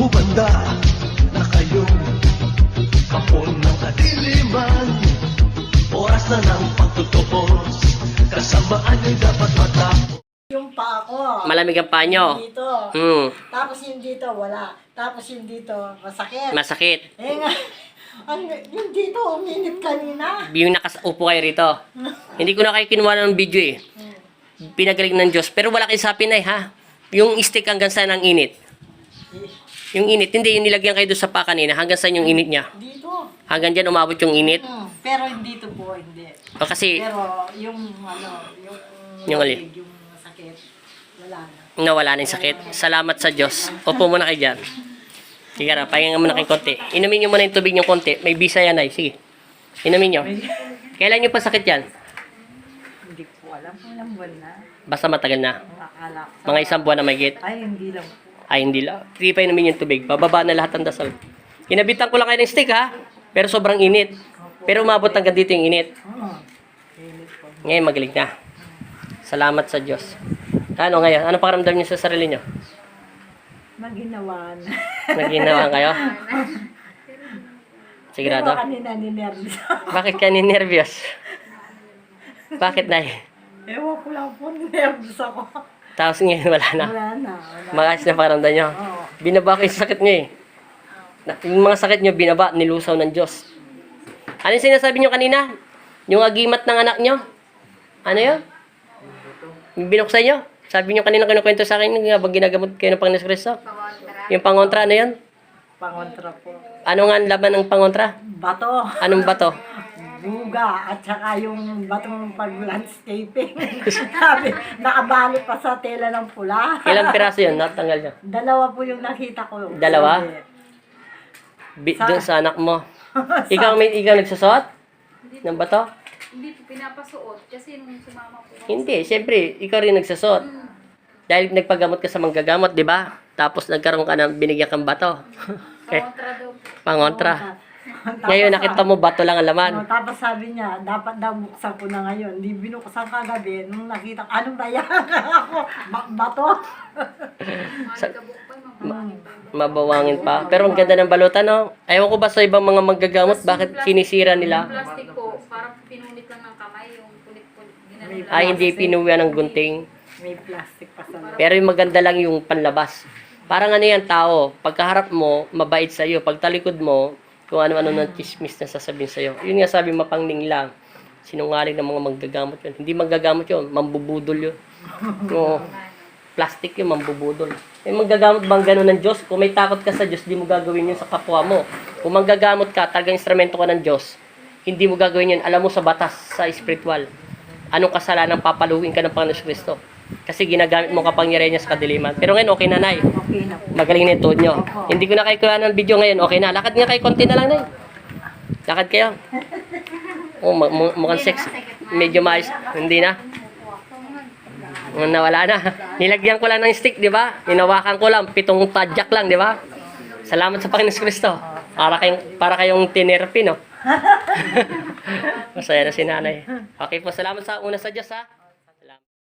banda na kayong kapon ng kadiliman. Oras na ng pagtutubos, kasamaan ay dapat matapos. Yung pa ako. Malamig ang paa nyo. Dito. Tapos yung dito, wala. Tapos yung dito, masakit. Masakit. Eh nga, yung dito, uminit kanina. Yung nakaupo kayo rito. Hindi ko na kayo kinuha ng video eh. Pinagaling ng Diyos. Pero wala kayo sabi na ha. Yung stick hanggang saan ang init. Yung init, hindi yung nilagyan kayo doon sa pa kanina. Hanggang saan yung init niya. Dito. Hanggang dyan umabot yung init. Pero dito po, hindi. O kasi Pero yung Yung alin? yung masakit, wala na. nawala na yung sakit. Salamat sa Diyos. Upo muna kayo dyan. Sige na, pahinga muna kayo konti. Inumin nyo muna yung tubig nyo konti. May bisa yan ay. Sige. Inumin nyo. Kailan nyo pa sakit yan? Hindi po alam. Walang buwan na. Basta matagal na. Akala ko. Mga isang buwan na may git. Ay, hindi lang po. Ay, hindi lang. Sige pa inumin yung tubig. Bababa na lahat ng dasal. Inabitan ko lang kayo ng stick ha. Pero sobrang init. Pero umabot hanggang dito yung init. Init po. Ngayon magaling na. Salamat sa Diyos. Ano ngayon? Ano pakiramdam niyo sa sarili niyo? Maginawan. Naginawa kayo? Sigurado? Pero kanina ninervous. Bakit ka ninervyos? Bakit na Ewan ko lang po, ninervous ako. Tapos ngayon wala na. Wala na. Wala. Maayos na pakiramdam niyo. Oo. Binaba ko yung sakit niyo eh. Yung mga sakit niyo binaba, nilusaw ng Diyos. Ano yung sinasabi niyo kanina? Yung agimat ng anak niyo? Ano yun? Yung binuksan niyo? Sabi niyo kanina kinukwento sa akin habang ginagamot kayo ng Panginoon Kristo? Yung pangontra, ano yan? Pangontra po. Ano nga ang laban ng pangontra? Bato. Anong bato? Buga. At saka yung batong pag-landscaping. Sabi, nakabali pa sa tela ng pula. Ilang piraso yun? Natanggal niyo? Dalawa po yung nakita ko. Dalawa? Sabi, Doon sa anak mo. Ikaw nagsusot? Ng bato? Hindi po pinapasuot kasi nung sumama po. Hindi, siyempre, ikaw rin nagsusot. Dahil nagpagamot ka sa manggagamot, di ba? Tapos nagkaroon ka ng binigyan kang bato. Okay. Pangontra daw po. Pangontra. Tapos Ngayon nakita mo bato lang ang laman. Tapos sabi niya, dapat daw buksan ko na ngayon. Hindi binuksan kagabi. Nung nakita ko, anong ba yan? Ako, bato. Malikabok pa, mabangin pa. Mabawangin pa. Pero ang ganda ng balutan, no? Ayaw ko ba sa ibang mga manggagamot, bakit sinisira Yung nila? plastic po, parang pinunit lang ng kamay, yung punit-punit. Ginano lang. Ay, hindi pinuwian ng gunting. May plastic pa sa loob. Pero yung maganda lang yung panlabas. Parang ano yan, tao. Pagkaharap mo, mabait sa'yo. Pag talikod mo, kung ano-ano ng chismis na sasabihin sa'yo. Yun nga sabi, mapangning lang. Sinungaling ng mga manggagamot yun. Hindi manggagamot yun, mambubudol yun. Oo. Plastic yun, mambubudol. Eh, manggagamot bang gano'n ng Diyos? Kung may takot ka sa Diyos, di mo gagawin yun sa kapwa mo. Kung manggagamot ka, talagang instrumento ka ng Diyos, hindi mo gagawin yun. Alam mo sa batas, sa spiritual. Anong kasalanan papaluin ka ng Panginoon Kristo? Kasi ginagamit mo kapangyarihan niya sa kadiliman. Pero ngayon, okay na, Nay. Okay na po. Magaling na yung tuhod nyo. Hindi ko na kayo kuha ng video ngayon. Okay na. Lakad nga kayo. Konti na lang, Nay. Lakad kayo. Oh, mukhang sex. Medyo maayos. Hindi na. Nawala na. Nilagyan ko lang ng stick, di ba? Ninawakan ko lang. 7 tadyak lang, di ba? Salamat sa Panginoon Kristo. Para kayong tinerapy, no? Masaya na si Nanay. Okay po. Salamat sa una sa Diyos, ha?